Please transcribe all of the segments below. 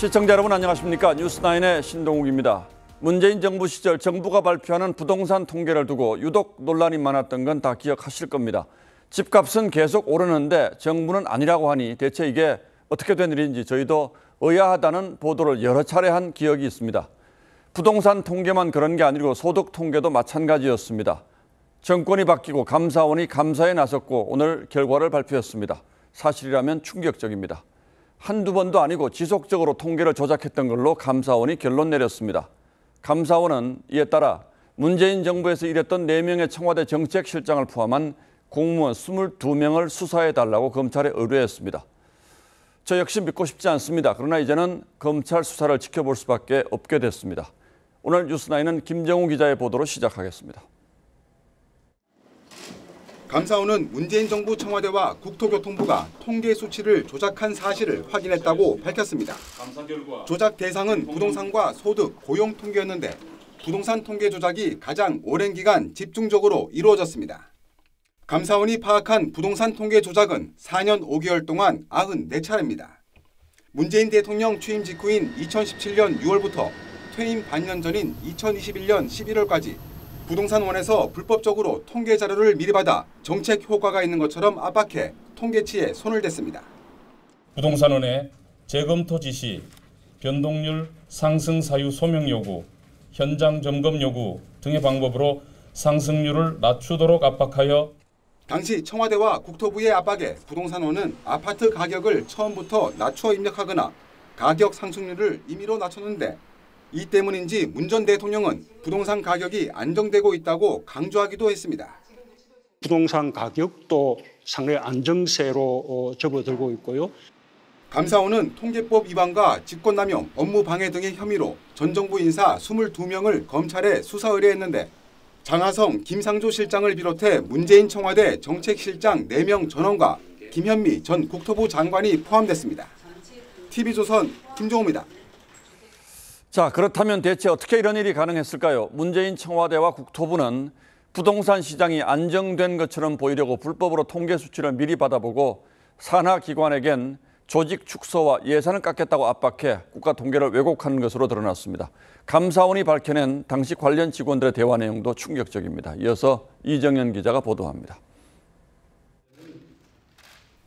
시청자 여러분 안녕하십니까? 뉴스9의 신동욱입니다. 문재인 정부 시절 정부가 발표하는 부동산 통계를 두고 유독 논란이 많았던 건 다 기억하실 겁니다. 집값은 계속 오르는데 정부는 아니라고 하니 대체 이게 어떻게 된 일인지 저희도 의아하다는 보도를 여러 차례 한 기억이 있습니다. 부동산 통계만 그런 게 아니고 소득 통계도 마찬가지였습니다. 정권이 바뀌고 감사원이 감사에 나섰고 오늘 결과를 발표했습니다. 사실이라면 충격적입니다. 한두 번도 아니고 지속적으로 통계를 조작했던 걸로 감사원이 결론 내렸습니다. 감사원은 이에 따라 문재인 정부에서 일했던 4명의 청와대 정책실장을 포함한 공무원 22명을 수사해달라고 검찰에 의뢰했습니다. 저 역시 믿고 싶지 않습니다. 그러나 이제는 검찰 수사를 지켜볼 수밖에 없게 됐습니다. 오늘 뉴스9은 김정우 기자의 보도로 시작하겠습니다. 감사원은 문재인 정부 청와대와 국토교통부가 통계 수치를 조작한 사실을 확인했다고 밝혔습니다. 조작 대상은 부동산과 소득, 고용 통계였는데 부동산 통계 조작이 가장 오랜 기간 집중적으로 이루어졌습니다. 감사원이 파악한 부동산 통계 조작은 4년 5개월 동안 94차례입니다. 문재인 대통령 취임 직후인 2017년 6월부터 퇴임 반년 전인 2021년 11월까지 부동산원에서 불법적으로 통계 자료를 미리 받아 정책 효과가 있는 것처럼 압박해 통계치에 손을 댔습니다. 부동산원의 재검토 지시, 변동률 상승 사유 소명 요구, 현장 점검 요구 등의 방법으로 상승률을 낮추도록 압박하여 당시 청와대와 국토부의 압박에 부동산원은 아파트 가격을 처음부터 낮춰 입력하거나 가격 상승률을 임의로 낮췄는데 이 때문인지 문 전 대통령은 부동산 가격이 안정되고 있다고 강조하기도 했습니다. 부동산 가격도 상당히 안정세로 접어들고 있고요. 감사원은 통계법 위반과 직권남용, 업무방해 등의 혐의로 전 정부 인사 22명을 검찰에 수사 의뢰했는데 장하성, 김상조 실장을 비롯해 문재인 청와대 정책실장 4명 전원과 김현미 전 국토부 장관이 포함됐습니다. TV조선 김종우입니다. 자, 그렇다면 대체 어떻게 이런 일이 가능했을까요? 문재인 청와대와 국토부는 부동산 시장이 안정된 것처럼 보이려고 불법으로 통계 수치를 미리 받아보고 산하기관에겐 조직 축소와 예산을 깎겠다고 압박해 국가 통계를 왜곡하는 것으로 드러났습니다. 감사원이 밝혀낸 당시 관련 직원들의 대화 내용도 충격적입니다. 이어서 이정현 기자가 보도합니다.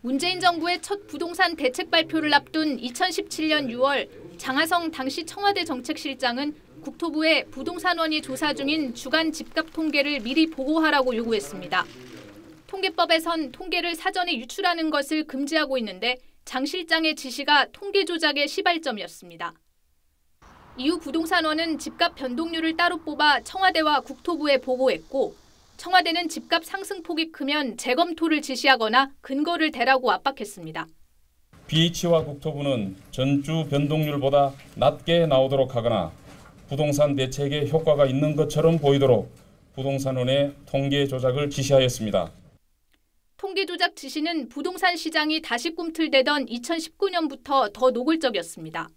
문재인 정부의 첫 부동산 대책 발표를 앞둔 2017년 6월 장하성 당시 청와대 정책실장은 국토부에 부동산원이 조사 중인 주간 집값 통계를 미리 보고하라고 요구했습니다. 통계법에선 통계를 사전에 유출하는 것을 금지하고 있는데 장 실장의 지시가 통계 조작의 시발점이었습니다. 이후 부동산원은 집값 변동률을 따로 뽑아 청와대와 국토부에 보고했고 청와대는 집값 상승폭이 크면 재검토를 지시하거나 근거를 대라고 압박했습니다. BH와 국토부는 전주 변동률보다 낮게 나오도록 하거나 부동산 대책에 효과가 있는 것처럼 보이도록 부동산원의 통계 조작을 지시하였습니다. 통계 조작 지시는 부동산 시장이 다시 꿈틀대던 2019년부터 더 노골적이었습니다.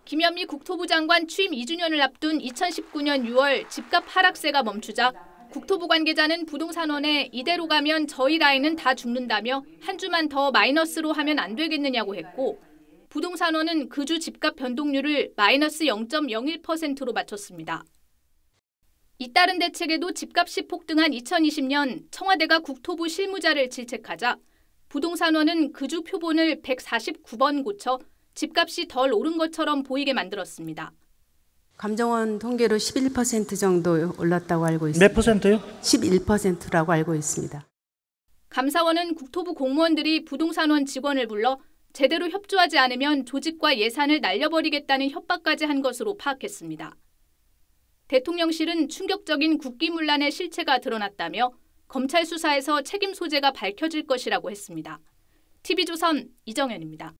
김현미 국토부 장관 취임 2주년을 앞둔 2019년 6월 집값 하락세가 멈추자 국토부 관계자는 부동산원에 이대로 가면 저희 라인은 다 죽는다며 한 주만 더 마이너스로 하면 안 되겠느냐고 했고 부동산원은 그 주 집값 변동률을 마이너스 0.01%로 맞췄습니다. 잇따른 대책에도 집값이 폭등한 2020년 청와대가 국토부 실무자를 질책하자 부동산원은 그 주 표본을 149번 고쳐 집값이 덜 오른 것처럼 보이게 만들었습니다. 감정원 통계로 11% 정도 올랐다고 알고 있습니다. 몇 퍼센트요? 11%라고 알고 있습니다. 감사원은 국토부 공무원들이 부동산원 직원을 불러 제대로 협조하지 않으면 조직과 예산을 날려버리겠다는 협박까지 한 것으로 파악했습니다. 대통령실은 충격적인 국기문란의 실체가 드러났다며 검찰 수사에서 책임 소재가 밝혀질 것이라고 했습니다. TV조선 이정현입니다.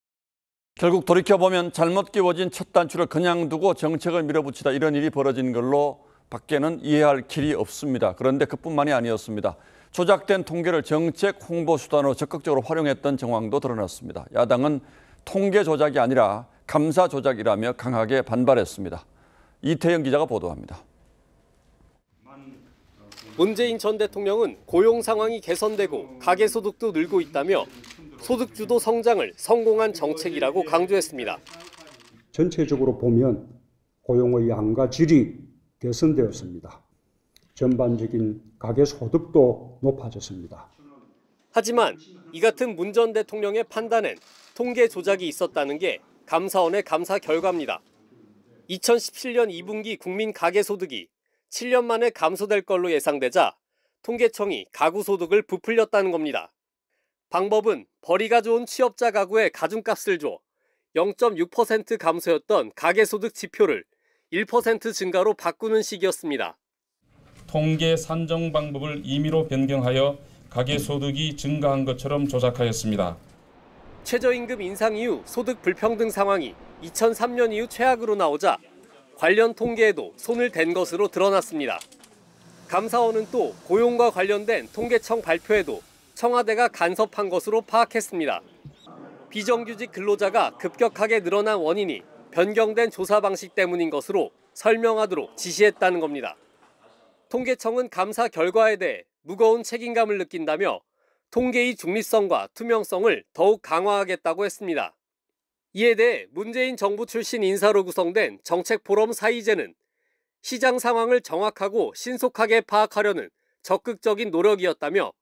결국 돌이켜보면 잘못 끼워진 첫 단추를 그냥 두고 정책을 밀어붙이다 이런 일이 벌어진 걸로 밖에는 이해할 길이 없습니다. 그런데 그뿐만이 아니었습니다. 조작된 통계를 정책 홍보 수단으로 적극적으로 활용했던 정황도 드러났습니다. 야당은 통계 조작이 아니라 감사 조작이라며 강하게 반발했습니다. 이태영 기자가 보도합니다. 문재인 전 대통령은 고용 상황이 개선되고 가계소득도 늘고 있다며 소득주도 성장을 성공한 정책이라고 강조했습니다. 전체적으로 보면 고용의 양과 질이 개선되었습니다. 전반적인 가계소득도 높아졌습니다. 하지만 이 같은 문 전 대통령의 판단엔 통계 조작이 있었다는 게 감사원의 감사 결과입니다. 2017년 2분기 국민 가계소득이 7년 만에 감소될 걸로 예상되자 통계청이 가구소득을 부풀렸다는 겁니다. 방법은 벌이가 좋은 취업자 가구에 가중값을 줘 0.6% 감소였던 가계소득 지표를 1% 증가로 바꾸는 식이었습니다. 통계 산정 방법을 임의로 변경하여 가계소득이 증가한 것처럼 조작하였습니다. 최저임금 인상 이후 소득 불평등 상황이 2003년 이후 최악으로 나오자 관련 통계에도 손을 댄 것으로 드러났습니다. 감사원은 또 고용과 관련된 통계청 발표에도 청와대가 간섭한 것으로 파악했습니다. 비정규직 근로자가 급격하게 늘어난 원인이 변경된 조사 방식 때문인 것으로 설명하도록 지시했다는 겁니다. 통계청은 감사 결과에 대해 무거운 책임감을 느낀다며 통계의 중립성과 투명성을 더욱 강화하겠다고 했습니다. 이에 대해 문재인 정부 출신 인사로 구성된 정책포럼 사이제는 시장 상황을 정확하고 신속하게 파악하려는 적극적인 노력이었다며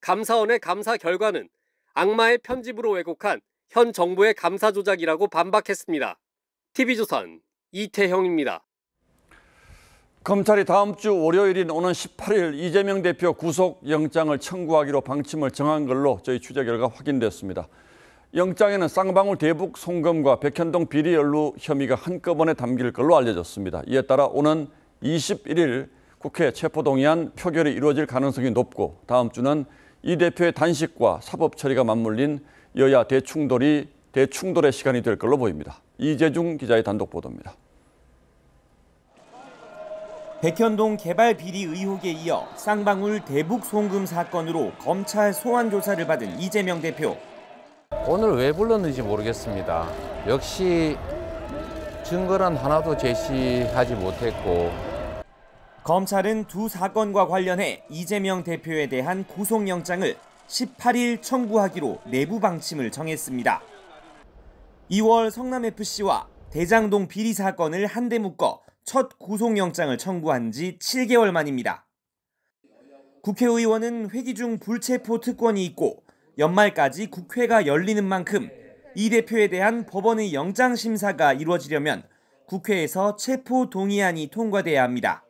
감사원의 감사 결과는 악마의 편집으로 왜곡한 현 정부의 감사 조작이라고 반박했습니다. TV조선 이태형입니다. 검찰이 다음 주 월요일인 오는 18일 이재명 대표 구속영장을 청구하기로 방침을 정한 걸로 저희 취재 결과 확인됐습니다. 영장에는 쌍방울 대북 송금과 백현동 비리 연루 혐의가 한꺼번에 담길 걸로 알려졌습니다. 이에 따라 오는 21일 국회 체포동의안 표결이 이루어질 가능성이 높고 다음 주는 이 대표의 단식과 사법 처리가 맞물린 여야 대충돌의 시간이 될 걸로 보입니다. 이재중 기자의 단독 보도입니다. 백현동 개발 비리 의혹에 이어 쌍방울 대북 송금 사건으로 검찰 소환 조사를 받은 이재명 대표. 오늘 왜 불렀는지 모르겠습니다. 역시 증거란 하나도 제시하지 못했고. 검찰은 두 사건과 관련해 이재명 대표에 대한 구속영장을 18일 청구하기로 내부 방침을 정했습니다. 2월 성남FC와 대장동 비리 사건을 한데 묶어 첫 구속영장을 청구한 지 7개월 만입니다. 국회의원은 회기 중 불체포 특권이 있고 연말까지 국회가 열리는 만큼 이 대표에 대한 법원의 영장심사가 이루어지려면 국회에서 체포 동의안이 통과돼야 합니다.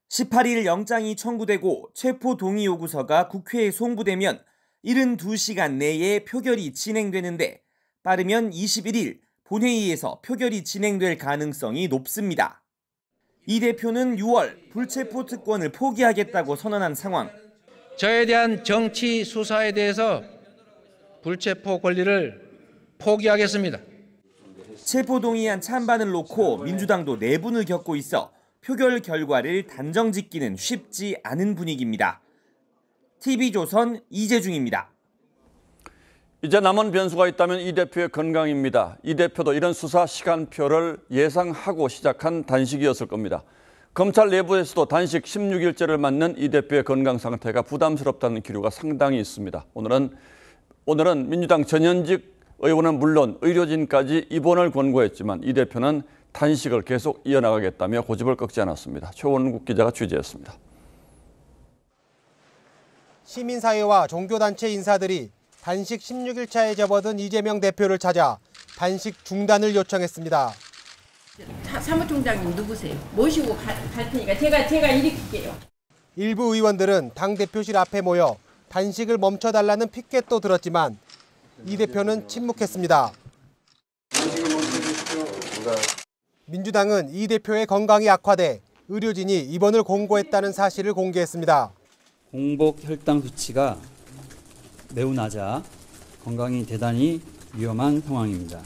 18일 영장이 청구되고 체포 동의 요구서가 국회에 송부되면 72시간 내에 표결이 진행되는데 빠르면 21일 본회의에서 표결이 진행될 가능성이 높습니다. 이 대표는 6월 불체포 특권을 포기하겠다고 선언한 상황. 저에 대한 정치 수사에 대해서 불체포 권리를 포기하겠습니다. 체포동의안 찬반을 놓고 민주당도 내분을 겪고 있어 표결 결과를 단정짓기는 쉽지 않은 분위기입니다. TV조선 이재중입니다. 이제 남은 변수가 있다면 이 대표의 건강입니다. 이 대표도 이런 수사 시간표를 예상하고 시작한 단식이었을 겁니다. 검찰 내부에서도 단식 16일째를 맞는 이 대표의 건강 상태가 부담스럽다는 기류가 상당히 있습니다. 오늘은 민주당 전현직 의원은 물론 의료진까지 입원을 권고했지만 이 대표는 단식을 계속 이어나가겠다며 고집을 꺾지 않았습니다. 최원국 기자가 취재했습니다. 시민사회와 종교단체 인사들이 단식 16일차에 접어든 이재명 대표를 찾아 단식 중단을 요청했습니다. 사무총장님 누구세요? 모시고 갈 테니까 제가 일으킬게요. 일부 의원들은 당대표실 앞에 모여 단식을 멈춰달라는 피켓도 들었지만 이 대표는 침묵했습니다. 민주당은 이 대표의 건강이 악화돼 의료진이 입원을 공고했다는 사실을 공개했습니다. 공복 혈당 수치가 매우 낮아 건강이 대단히 위험한 상황입니다.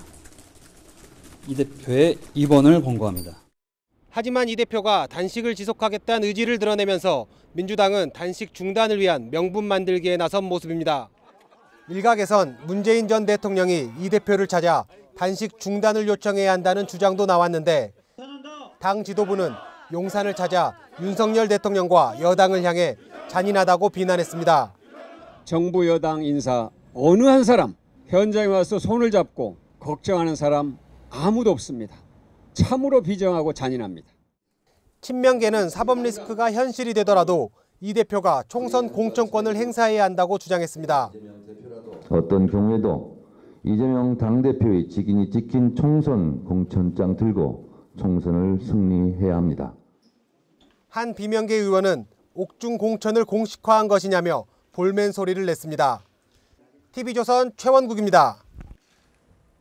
이 대표의 입원을 권고합니다. 하지만 이 대표가 단식을 지속하겠다는 의지를 드러내면서 민주당은 단식 중단을 위한 명분 만들기에 나선 모습입니다. 일각에선 문재인 전 대통령이 이 대표를 찾아 단식 중단을 요청해야 한다는 주장도 나왔는데 당 지도부는 용산을 찾아 윤석열 대통령과 여당을 향해 잔인하다고 비난했습니다. 정부 여당 인사 어느 한 사람 현장에 와서 손을 잡고 걱정하는 사람 아무도 없습니다. 참으로 비정하고 잔인합니다. 친명계는 사법 리스크가 현실이 되더라도 이 대표가 총선 공천권을 행사해야 한다고 주장했습니다. 어떤 경우에도 이재명 당대표의 직인이 찍힌 총선 공천장 들고 총선을 승리해야 합니다. 한 비명계 의원은 옥중 공천을 공식화한 것이냐며 볼멘 소리를 냈습니다. TV조선 최원국입니다.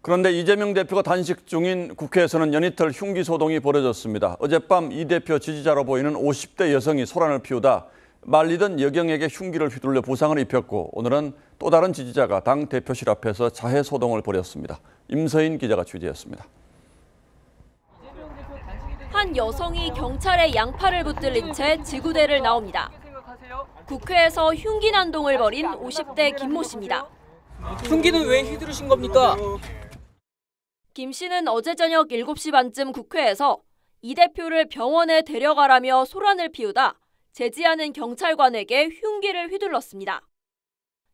그런데 이재명 대표가 단식 중인 국회에서는 연이틀 흉기 소동이 벌어졌습니다. 어젯밤 이 대표 지지자로 보이는 50대 여성이 소란을 피우다 말리던 여경에게 흉기를 휘둘려 부상을 입혔고 오늘은 또 다른 지지자가 당 대표실 앞에서 자해 소동을 벌였습니다. 임서인 기자가 취재했습니다. 한 여성이 경찰의 양팔을 붙들린 채 지구대를 나옵니다. 국회에서 흉기 난동을 벌인 50대 김모 씨입니다. 흉기는 왜 휘두르신 겁니까? 김 씨는 어제 저녁 7시 반쯤 국회에서 이 대표를 병원에 데려가라며 소란을 피우다 제지하는 경찰관에게 흉기를 휘둘렀습니다.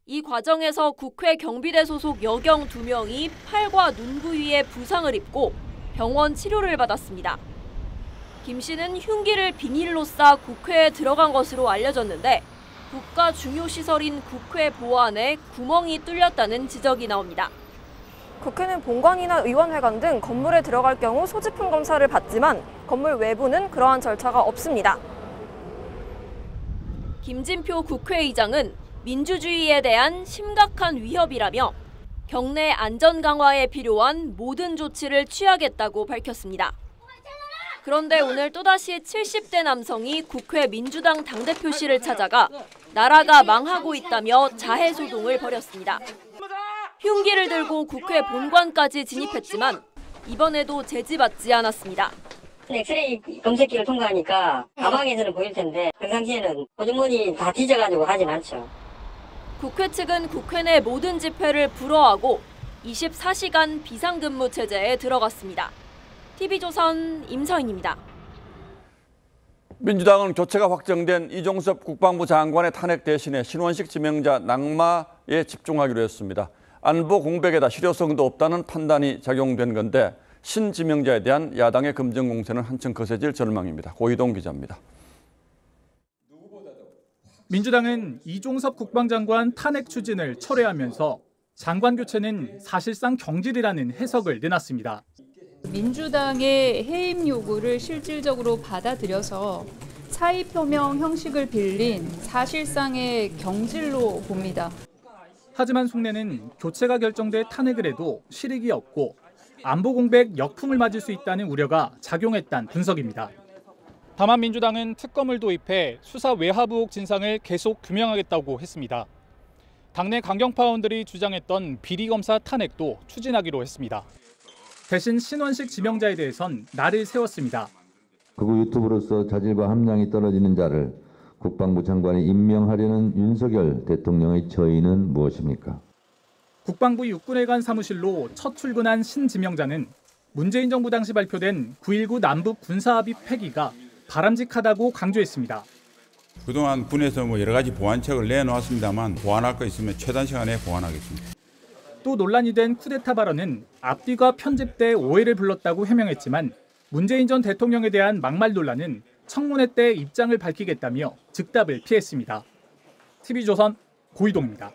이 과정에서 국회 경비대 소속 여경 2명이 팔과 눈 부위에 부상을 입고 병원 치료를 받았습니다. 김 씨는 흉기를 비닐로 싸 국회에 들어간 것으로 알려졌는데 국가 중요 시설인 국회 보안에 구멍이 뚫렸다는 지적이 나옵니다. 국회는 본관이나 의원회관 등 건물에 들어갈 경우 소지품 검사를 받지만 건물 외부는 그러한 절차가 없습니다. 김진표 국회의장은 민주주의에 대한 심각한 위협이라며 경내 안전 강화에 필요한 모든 조치를 취하겠다고 밝혔습니다. 그런데 오늘 또다시 70대 남성이 국회 민주당 당대표실을 찾아가 나라가 망하고 있다며 자해 소동을 벌였습니다. 흉기를 들고 국회 본관까지 진입했지만 이번에도 제지받지 않았습니다. 엑스레이 검색기를 통과하니까 가방에서는 보일 텐데 평상시에는 호주머니 다 뒤져가지고 하진 않죠. 국회 측은 국회 내 모든 집회를 불허하고 24시간 비상근무 체제에 들어갔습니다. TV조선 임서인입니다. 민주당은 교체가 확정된 이종섭 국방부 장관의 탄핵 대신에 신원식 지명자 낙마에 집중하기로 했습니다. 안보 공백에다 실효성도 없다는 판단이 작용된 건데 신 지명자에 대한 야당의 검증 공세는 한층 거세질 전망입니다. 고희동 기자입니다. 민주당은 이종섭 국방장관 탄핵 추진을 철회하면서 장관 교체는 사실상 경질이라는 해석을 내놨습니다. 민주당의 해임 요구를 실질적으로 받아들여서 사의 표명 형식을 빌린 사실상의 경질로 봅니다. 하지만 속내는 교체가 결정돼 탄핵을 해도 실익이 없고 안보 공백 역풍을 맞을 수 있다는 우려가 작용했다는 분석입니다. 다만 민주당은 특검을 도입해 수사 외압 의혹 진상을 계속 규명하겠다고 했습니다. 당내 강경파원들이 주장했던 비리검사 탄핵도 추진하기로 했습니다. 대신 신원식 지명자에 대해선 날을 세웠습니다. 극우 유튜브로서 자질과 함량이 떨어지는 자를 국방부 장관에 임명하려는 윤석열 대통령의 처의는 무엇입니까? 국방부 육군회관 사무실로 첫 출근한 신 지명자는 문재인 정부 당시 발표된 9.19 남북 군사합의 폐기가 바람직하다고 강조했습니다. 그동안 군에서 여러 가지 보완책을 내놓았습니다만 보완할 거 있으면 최단 시간에 보완하겠습니다. 또 논란이 된 쿠데타 발언은 앞뒤가 편집돼 오해를 불렀다고 해명했지만 문재인 전 대통령에 대한 막말 논란은 청문회 때 입장을 밝히겠다며 즉답을 피했습니다. TV조선 고희동입니다.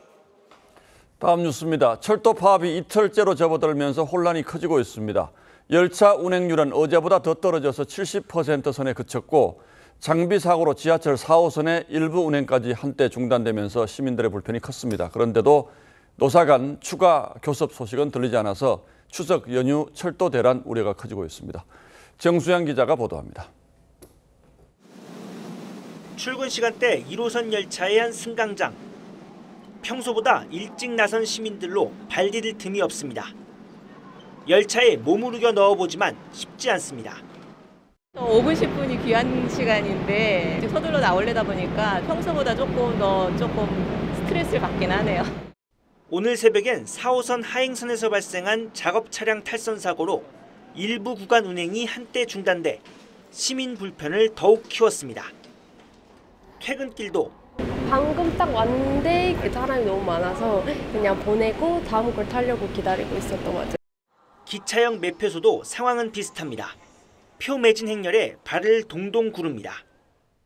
다음 뉴스입니다. 철도 파업이 이틀째로 접어들면서 혼란이 커지고 있습니다. 열차 운행률은 어제보다 더 떨어져서 70% 선에 그쳤고 장비 사고로 지하철 4호선의 일부 운행까지 한때 중단되면서 시민들의 불편이 컸습니다. 그런데도 노사 간 추가 교섭 소식은 들리지 않아서 추석 연휴 철도 대란 우려가 커지고 있습니다. 정수양 기자가 보도합니다. 출근 시간대 1호선 열차의 한 승강장. 평소보다 일찍 나선 시민들로 발 디딜 틈이 없습니다. 열차에 몸을 우겨 넣어보지만 쉽지 않습니다. 5분 10분이 귀한 시간인데 서둘러 나오려다 보니까 평소보다 조금 스트레스를 받긴 하네요. 오늘 새벽엔 4호선 하행선에서 발생한 작업 차량 탈선 사고로 일부 구간 운행이 한때 중단돼 시민 불편을 더욱 키웠습니다. 퇴근길도 방금 딱 왔는데 사람이 너무 많아서 그냥 보내고 다음 걸 타려고 기다리고 있었던 것 같아요. 기차역 매표소도 상황은 비슷합니다. 표 매진 행렬에 발을 동동 구릅니다.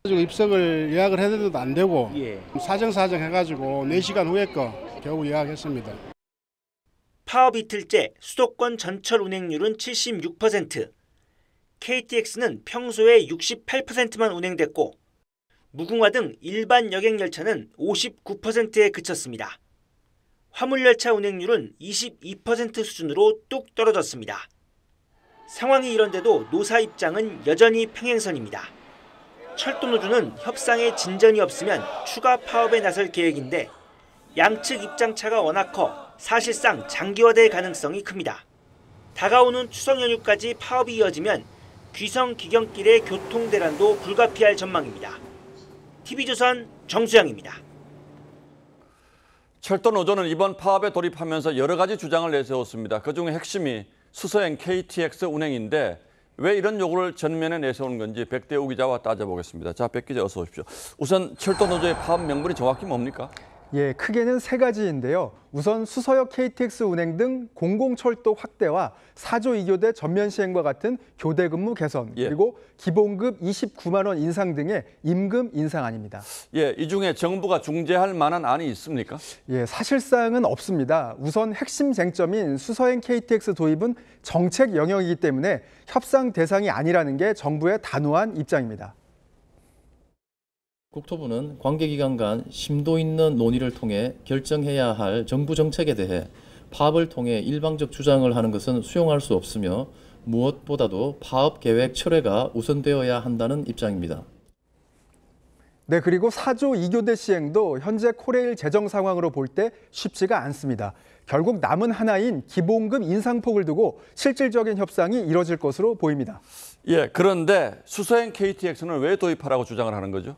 입석을 예약을 해도 안 되고 사정 해가지고 4시간 후에 거 겨우 예약했습니다. 파업 이틀째 수도권 전철 운행률은 76%, KTX는 평소에 68%만 운행됐고 무궁화 등 일반 여객 열차는 59%에 그쳤습니다. 화물열차 운행률은 22% 수준으로 뚝 떨어졌습니다. 상황이 이런데도 노사 입장은 여전히 평행선입니다. 철도노조는 협상에 진전이 없으면 추가 파업에 나설 계획인데 양측 입장차가 워낙 커 사실상 장기화될 가능성이 큽니다. 다가오는 추석 연휴까지 파업이 이어지면 귀성 기경길의 교통 대란도 불가피할 전망입니다. TV조선 정수영입니다. 철도노조는 이번 파업에 돌입하면서 여러 가지 주장을 내세웠습니다. 그중 핵심이 수서행 KTX 운행인데 왜 이런 요구를 전면에 내세우는 건지 백대우 기자와 따져보겠습니다. 자, 백 기자 어서 오십시오. 우선 철도노조의 파업 명분이 정확히 뭡니까? 예, 크게는 3가지인데요. 우선 수서역 KTX 운행 등 공공철도 확대와 4조 2교대 전면 시행과 같은 교대 근무 개선, 그리고 기본급 29만 원 인상 등의 임금 인상안입니다. 예, 이 중에 정부가 중재할 만한 안이 있습니까? 예, 사실상은 없습니다. 우선 핵심 쟁점인 수서행 KTX 도입은 정책 영역이기 때문에 협상 대상이 아니라는 게 정부의 단호한 입장입니다. 국토부는 관계기관 간 심도 있는 논의를 통해 결정해야 할 정부 정책에 대해 파업을 통해 일방적 주장을 하는 것은 수용할 수 없으며 무엇보다도 파업 계획 철회가 우선되어야 한다는 입장입니다. 네, 그리고 4조 2교대 시행도 현재 코레일 재정 상황으로 볼 때 쉽지가 않습니다. 결국 남은 하나인 기본급 인상폭을 두고 실질적인 협상이 이뤄질 것으로 보입니다. 예, 그런데 수서행 KTX는 왜 도입하라고 주장을 하는 거죠?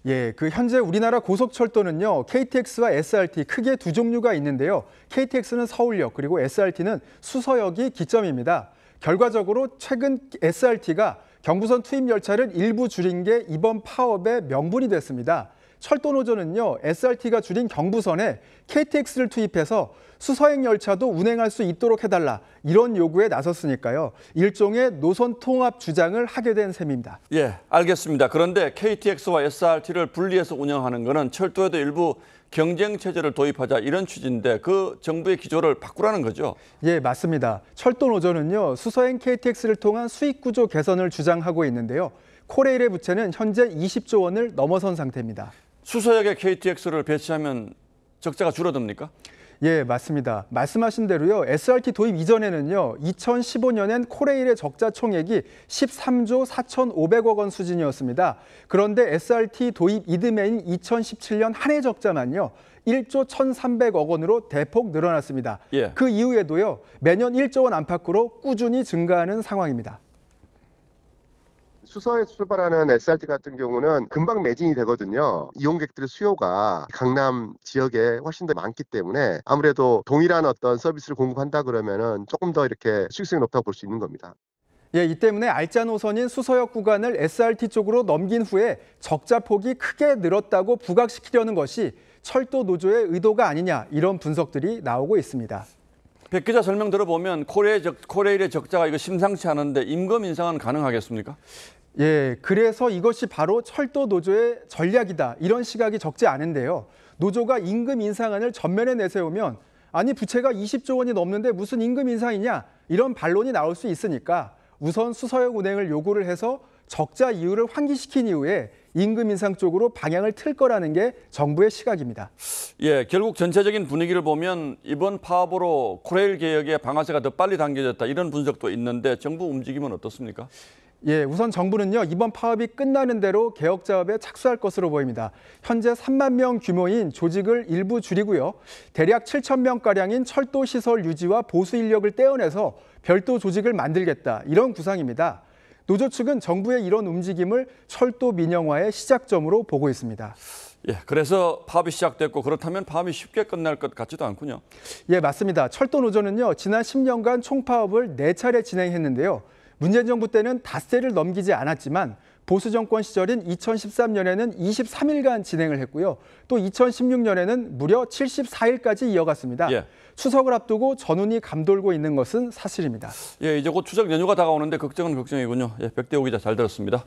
예, 현재 우리나라 고속철도는요, KTX와 SRT 크게 두 종류가 있는데요. KTX는 서울역, 그리고 SRT는 수서역이 기점입니다. 결과적으로 최근 SRT가 경부선 투입 열차를 일부 줄인 게 이번 파업의 명분이 됐습니다. 철도노조는요, SRT가 줄인 경부선에 KTX를 투입해서 수서행 열차도 운행할 수 있도록 해달라, 이런 요구에 나섰으니까요. 일종의 노선 통합 주장을 하게 된 셈입니다. 예, 알겠습니다. 그런데 KTX와 SRT를 분리해서 운영하는 것은 철도에도 일부 경쟁 체제를 도입하자 이런 취지인데 그 정부의 기조를 바꾸라는 거죠? 예, 맞습니다. 철도노조는요, 수서행 KTX를 통한 수익 구조 개선을 주장하고 있는데요. 코레일의 부채는 현재 20조 원을 넘어선 상태입니다. 수서역에 KTX를 배치하면 적자가 줄어듭니까? 예, 맞습니다. 말씀하신 대로요, SRT 도입 이전에는요, 2015년엔 코레일의 적자 총액이 13조 4,500억 원 수준이었습니다. 그런데 SRT 도입 이듬해인 2017년 한 해 적자만요, 1조 1,300억 원으로 대폭 늘어났습니다. 예. 그 이후에도요, 매년 1조 원 안팎으로 꾸준히 증가하는 상황입니다. 수서에 출발하는 SRT 같은 경우는 금방 매진이 되거든요. 이용객들의 수요가 강남 지역에 훨씬 더 많기 때문에 아무래도 동일한 어떤 서비스를 공급한다 그러면은 조금 더 이렇게 수익성이 높다고 볼 수 있는 겁니다. 예, 이 때문에 알짜 노선인 수서역 구간을 SRT 쪽으로 넘긴 후에 적자 폭이 크게 늘었다고 부각시키려는 것이 철도 노조의 의도가 아니냐, 이런 분석들이 나오고 있습니다. 백 기자 설명 들어보면 코레일의 적자가 이거 심상치 않은데 임금 인상은 가능하겠습니까? 예, 그래서 이것이 바로 철도 노조의 전략이다, 이런 시각이 적지 않은데요. 노조가 임금 인상안을 전면에 내세우면 아니 부채가 20조 원이 넘는데 무슨 임금 인상이냐, 이런 반론이 나올 수 있으니까 우선 수서역 운행을 요구를 해서 적자 이유를 환기시킨 이후에 임금 인상 쪽으로 방향을 틀 거라는 게 정부의 시각입니다. 예, 결국 전체적인 분위기를 보면 이번 파업으로 코레일 개혁의 방아쇠가 더 빨리 당겨졌다, 이런 분석도 있는데 정부 움직임은 어떻습니까? 예, 우선 정부는요, 이번 파업이 끝나는 대로 개혁 작업에 착수할 것으로 보입니다. 현재 3만 명 규모인 조직을 일부 줄이고요. 대략 7천 명가량인 철도 시설 유지와 보수 인력을 떼어내서 별도 조직을 만들겠다, 이런 구상입니다. 노조 측은 정부의 이런 움직임을 철도 민영화의 시작점으로 보고 있습니다. 예, 그래서 파업이 시작됐고 그렇다면 파업이 쉽게 끝날 것 같지도 않군요. 예, 맞습니다. 철도 노조는요, 지난 10년간 총파업을 4차례 진행했는데요. 문재인 정부 때는 닷새를 넘기지 않았지만 보수 정권 시절인 2013년에는 23일간 진행을 했고요. 또 2016년에는 무려 74일까지 이어갔습니다. 예. 추석을 앞두고 전운이 감돌고 있는 것은 사실입니다. 예, 이제 곧 추석 연휴가 다가오는데 걱정은 걱정이군요. 예, 백대호 기자 잘 들었습니다.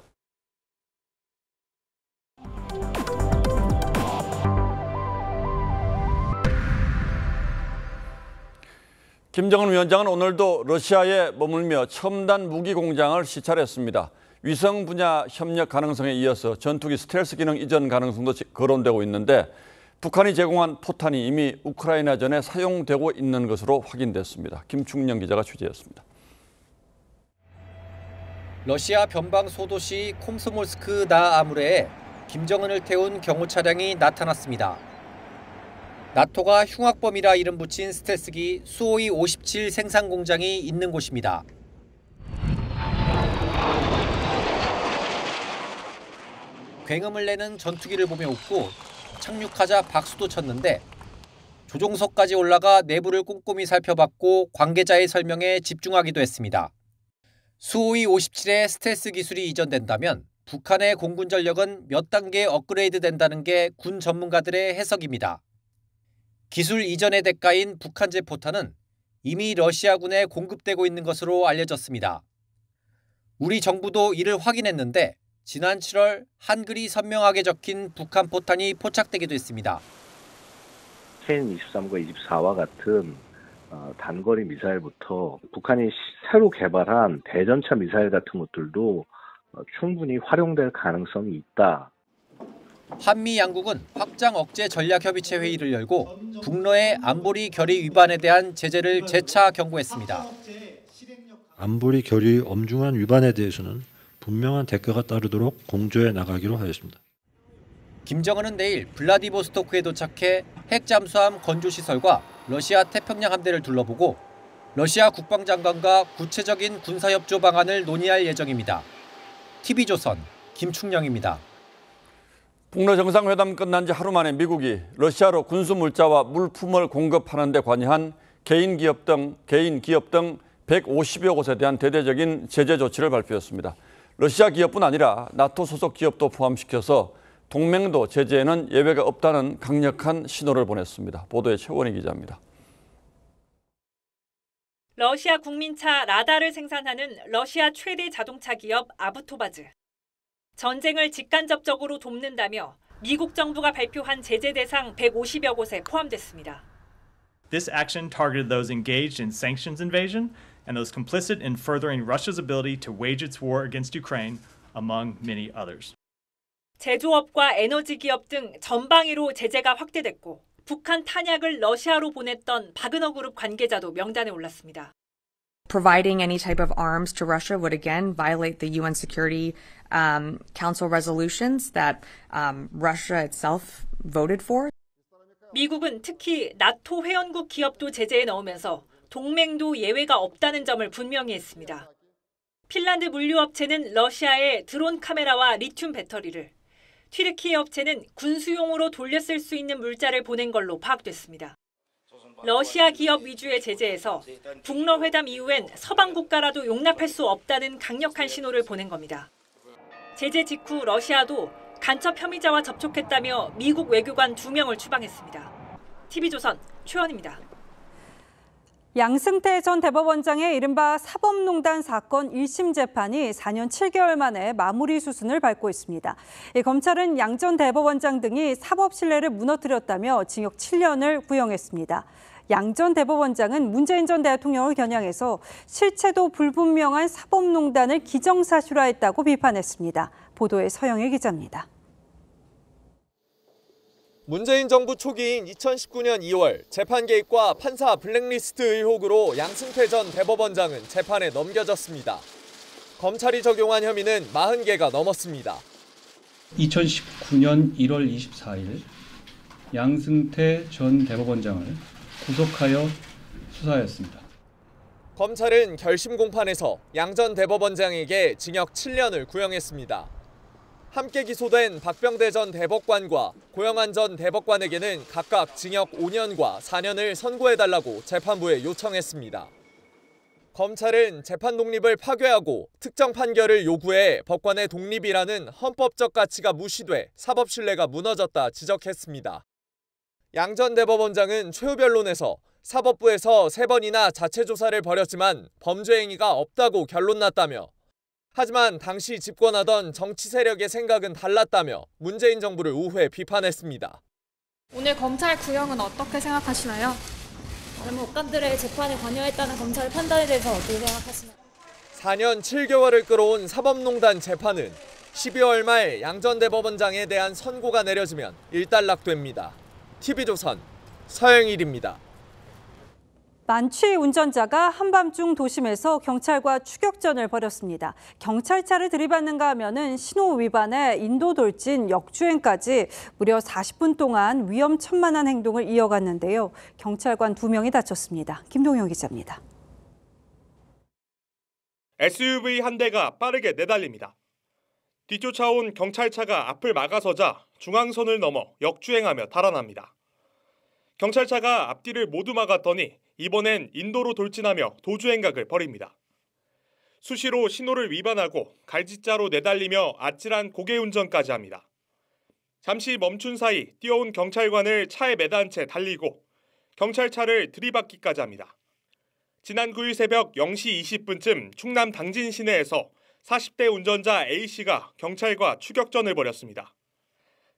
김정은 위원장은 오늘도 러시아에 머물며 첨단 무기 공장을 시찰했습니다. 위성 분야 협력 가능성에 이어서 전투기 스텔스 기능 이전 가능성도 거론되고 있는데 북한이 제공한 포탄이 이미 우크라이나전에 사용되고 있는 것으로 확인됐습니다. 김충영 기자가 취재했습니다. 러시아 변방 소도시 콤소몰스크 나아무레에 김정은을 태운 경호 차량이 나타났습니다. 나토가 흉악범이라 이름 붙인 스텔스기 수호이 57 생산 공장이 있는 곳입니다. 굉음을 내는 전투기를 보며 웃고 착륙하자 박수도 쳤는데 조종석까지 올라가 내부를 꼼꼼히 살펴봤고 관계자의 설명에 집중하기도 했습니다. 수호이 57의 스텔스 기술이 이전된다면 북한의 공군 전력은 몇 단계 업그레이드 된다는 게 군 전문가들의 해석입니다. 기술 이전의 대가인 북한제 포탄은 이미 러시아군에 공급되고 있는 것으로 알려졌습니다. 우리 정부도 이를 확인했는데 지난 7월 한글이 선명하게 적힌 북한 포탄이 포착되기도 했습니다. KN-23과 24와 같은 단거리 미사일부터 북한이 새로 개발한 대전차 미사일 같은 것들도 충분히 활용될 가능성이 있다. 한미 양국은 확장 억제 전략협의체 회의를 열고 북러의 안보리 결의 위반에 대한 제재를 재차 경고했습니다. 안보리 결의 엄중한 위반에 대해서는 분명한 대가가 따르도록 공조해 나가기로 하였습니다. 김정은은 내일 블라디보스토크에 도착해 핵잠수함 건조시설과 러시아 태평양 함대를 둘러보고 러시아 국방장관과 구체적인 군사협조 방안을 논의할 예정입니다. TV조선 김충영입니다. 북러 정상회담 끝난 지 하루 만에 미국이 러시아로 군수 물자와 물품을 공급하는 데 관여한 개인 기업 등 150여 곳에 대한 대대적인 제재 조치를 발표했습니다. 러시아 기업뿐 아니라 나토 소속 기업도 포함시켜서 동맹도 제재에는 예외가 없다는 강력한 신호를 보냈습니다. 보도에 최원희 기자입니다. 러시아 국민차 라다를 생산하는 러시아 최대 자동차 기업 아부토바즈. 전쟁을 직간접적으로 돕는다며 미국 정부가 발표한 제재 대상 150여 곳에 포함됐습니다. This action targeted those engaged in sanctions invasion and those complicit in furthering Russia's ability to wage its war against Ukraine, among many others. 제조업과 에너지 기업 등 전방위로 제재가 확대됐고 북한 탄약을 러시아로 보냈던 바그너 그룹 관계자도 명단에 올랐습니다. Providing any type of arms to Russia would again violate the UN Security Council resolutions that Russia itself voted for. 미국은 특히 나토 회원국 기업도 제재에 넣으면서 동맹도 예외가 없다는 점을 분명히 했습니다. 핀란드 물류업체는 러시아에 드론 카메라와 리튬 배터리를, 튀르키예 업체는 군수용으로 돌려 쓸 수 있는 물자를 보낸 걸로 파악됐습니다. 러시아 기업 위주의 제재에서 북러 회담 이후엔 서방 국가라도 용납할 수 없다는 강력한 신호를 보낸 겁니다. 제재 직후 러시아도 간첩 혐의자와 접촉했다며 미국 외교관 2명을 추방했습니다. TV조선 최원입니다. 양승태 전 대법원장의 이른바 사법농단 사건 1심 재판이 4년 7개월 만에 마무리 수순을 밟고 있습니다. 검찰은 양 전 대법원장 등이 사법 신뢰를 무너뜨렸다며 징역 7년을 구형했습니다. 양 전 대법원장은 문재인 전 대통령을 겨냥해서 실체도 불분명한 사법농단을 기정사실화했다고 비판했습니다. 보도에 서영애 기자입니다. 문재인 정부 초기인 2019년 2월 재판 개입과 판사 블랙리스트 의혹으로 양승태 전 대법원장은 재판에 넘겨졌습니다. 검찰이 적용한 혐의는 40개가 넘었습니다. 2019년 1월 24일 양승태 전 대법원장을 구속하여 수사하였습니다. 검찰은 결심 공판에서 양 전 대법원장에게 징역 7년을 구형했습니다. 함께 기소된 박병대 전 대법관과 고영한 전 대법관에게는 각각 징역 5년과 4년을 선고해달라고 재판부에 요청했습니다. 검찰은 재판 독립을 파괴하고 특정 판결을 요구해 법관의 독립이라는 헌법적 가치가 무시돼 사법 신뢰가 무너졌다 지적했습니다. 양 전 대법원장은 최후 변론에서 사법부에서 3번이나 자체 조사를 벌였지만 범죄 행위가 없다고 결론났다며, 하지만 당시 집권하던 정치 세력의 생각은 달랐다며 문재인 정부를 우회 비판했습니다. 오늘 검찰 구형은 어떻게 생각하시나요? 다른 법관들의 재판에 관여했다는 검찰 판단에 대해서 어떻게 생각하시나요? 4년 7개월을 끌어온 사법농단 재판은 12월 말 양 전 대법원장에 대한 선고가 내려지면 일단락됩니다. TV조선 서영일입니다. 만취 운전자가 한밤중 도심에서 경찰과 추격전을 벌였습니다. 경찰차를 들이받는가 하면은 신호 위반에 인도 돌진, 역주행까지 무려 40분 동안 위험천만한 행동을 이어갔는데요. 경찰관 2명이 다쳤습니다. 김동영 기자입니다. SUV 한 대가 빠르게 내달립니다. 뒤쫓아온 경찰차가 앞을 막아서자 중앙선을 넘어 역주행하며 달아납니다. 경찰차가 앞뒤를 모두 막았더니 이번엔 인도로 돌진하며 도주행각을 벌입니다. 수시로 신호를 위반하고 갈짓자로 내달리며 아찔한 고개운전까지 합니다. 잠시 멈춘 사이 뛰어온 경찰관을 차에 매단 채 달리고 경찰차를 들이받기까지 합니다. 지난 9일 새벽 0시 20분쯤 충남 당진 시내에서 40대 운전자 A씨가 경찰과 추격전을 벌였습니다.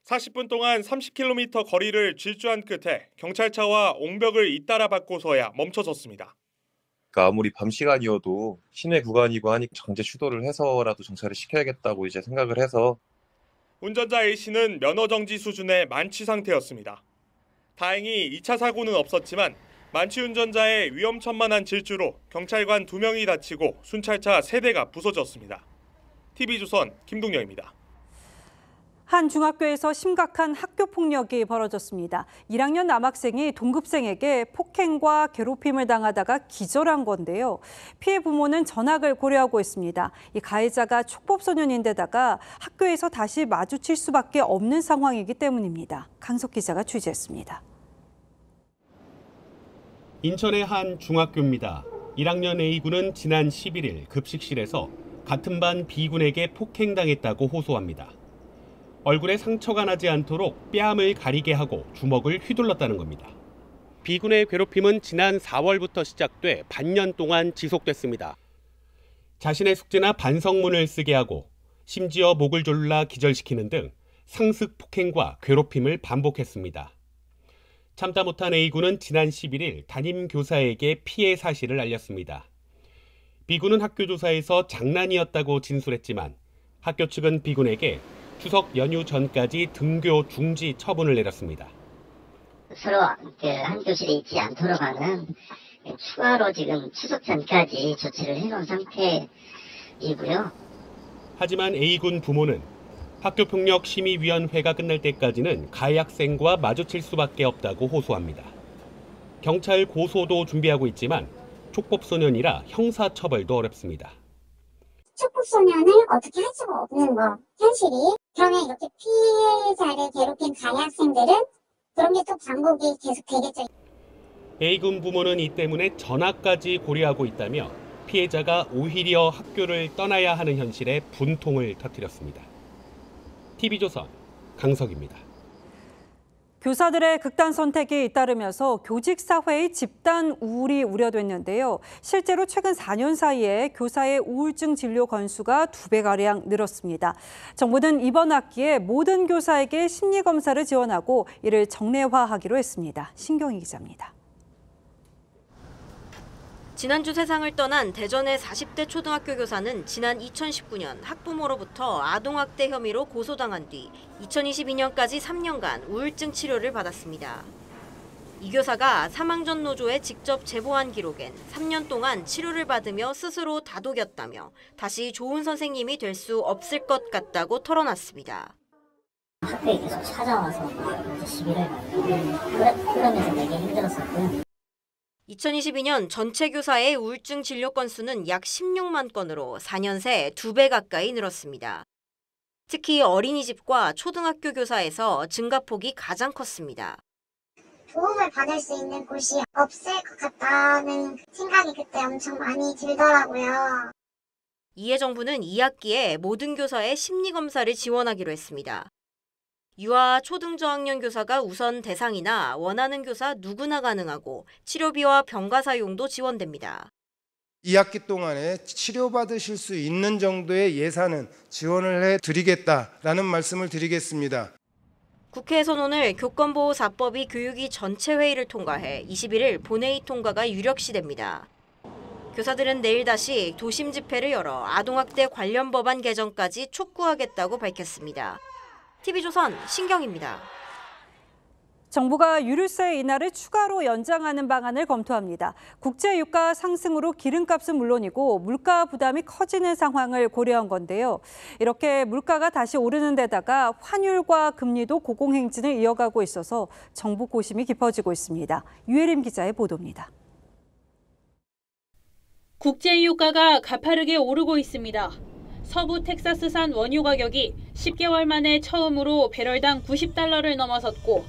40분 동안 30km 거리를 질주한 끝에 경찰차와 옹벽을 잇따라 밟고서야 멈춰섰습니다. 아무리 밤 시간이어도 시내 구간이고 하니 강제 추돌을 해서라도 정차를 시켜야겠다고 이제 생각을 해서. 운전자 A씨는 면허 정지 수준의 만취 상태였습니다. 다행히 2차 사고는 없었지만 만취 운전자의 위험천만한 질주로 경찰관 2명이 다치고 순찰차 3대가 부서졌습니다. TV조선 김동영입니다. 한 중학교에서 심각한 학교 폭력이 벌어졌습니다. 1학년 남학생이 동급생에게 폭행과 괴롭힘을 당하다가 기절한 건데요. 피해 부모는 전학을 고려하고 있습니다. 이 가해자가 촉법소년인데다가 학교에서 다시 마주칠 수밖에 없는 상황이기 때문입니다. 강석 기자가 취재했습니다. 인천의 한 중학교입니다. 1학년 A군은 지난 11일 급식실에서 같은 반 B군에게 폭행당했다고 호소합니다. 얼굴에 상처가 나지 않도록 뺨을 가리게 하고 주먹을 휘둘렀다는 겁니다. B군의 괴롭힘은 지난 4월부터 시작돼 반년 동안 지속됐습니다. 자신의 숙제나 반성문을 쓰게 하고 심지어 목을 졸라 기절시키는 등 상습 폭행과 괴롭힘을 반복했습니다. 참다 못한 A군은 지난 11일 담임 교사에게 피해 사실을 알렸습니다. B군은 학교 조사에서 장난이었다고 진술했지만 학교 측은 B군에게 추석 연휴 전까지 등교 중지 처분을 내렸습니다. 서로 한 교실에 있지 않도록 하는 추가로 지금 추석 전까지 조치를 해놓은 상태이고요. 하지만 A군 부모는 학교폭력심의위원회가 끝날 때까지는 가해 학생과 마주칠 수밖에 없다고 호소합니다. 경찰 고소도 준비하고 있지만 촉법소년이라 형사처벌도 어렵습니다. 촉법소년을 어떻게 할 수가 없는 현실이. 그러면 이렇게 피해자를 괴롭힌 가해 학생들은 그런 게 또 반복이 계속 되겠죠. A군 부모는 이 때문에 전학까지 고려하고 있다며 피해자가 오히려 학교를 떠나야 하는 현실에 분통을 터뜨렸습니다. TV조선 강석입니다. 교사들의 극단 선택이 잇따르면서 교직 사회의 집단 우울이 우려됐는데요. 실제로 최근 4년 사이에 교사의 우울증 진료 건수가 2배가량 늘었습니다. 정부는 이번 학기에 모든 교사에게 심리 검사를 지원하고 이를 정례화하기로 했습니다. 신경희 기자입니다. 지난주 세상을 떠난 대전의 40대 초등학교 교사는 지난 2019년 학부모로부터 아동학대 혐의로 고소당한 뒤 2022년까지 3년간 우울증 치료를 받았습니다. 이 교사가 사망 전 노조에 직접 제보한 기록엔 3년 동안 치료를 받으며 스스로 다독였다며 다시 좋은 선생님이 될 수 없을 것 같다고 털어놨습니다. 학교에 계속 찾아와서 시비를 그러면서 되게 힘들었었고요. 2022년 전체 교사의 우울증 진료 건수는 약 16만 건으로 4년 새 2배 가까이 늘었습니다. 특히 어린이집과 초등학교 교사에서 증가폭이 가장 컸습니다. 도움을 받을 수 있는 곳이 없을 것 같다는 생각이 그때 엄청 많이 들더라고요. 이에 정부는 2학기에 모든 교사의 심리검사를 지원하기로 했습니다. 유아 초등저학년 교사가 우선 대상이나 원하는 교사 누구나 가능하고 치료비와 병가 사용도 지원됩니다. 2학기 동안에 치료받으실 수 있는 정도의 예산은 지원을 해드리겠다라는 말씀을 드리겠습니다. 국회에서는 오늘 교권보호 4법이 교육위 전체 회의를 통과해 21일 본회의 통과가 유력시됩니다. 교사들은 내일 다시 도심 집회를 열어 아동학대 관련 법안 개정까지 촉구하겠다고 밝혔습니다. TV조선 신경입니다. 정부가 유류세 인하를 추가로 연장하는 방안을 검토합니다. 국제 유가 상승으로 기름값은 물론이고 물가 부담이 커지는 상황을 고려한 건데요. 이렇게 물가가 다시 오르는 데다가 환율과 금리도 고공행진을 이어가고 있어서 정부 고심이 깊어지고 있습니다. 유혜림 기자의 보도입니다. 국제 유가가 가파르게 오르고 있습니다. 서부 텍사스산 원유 가격이 10개월 만에 처음으로 배럴당 90달러를 넘어섰고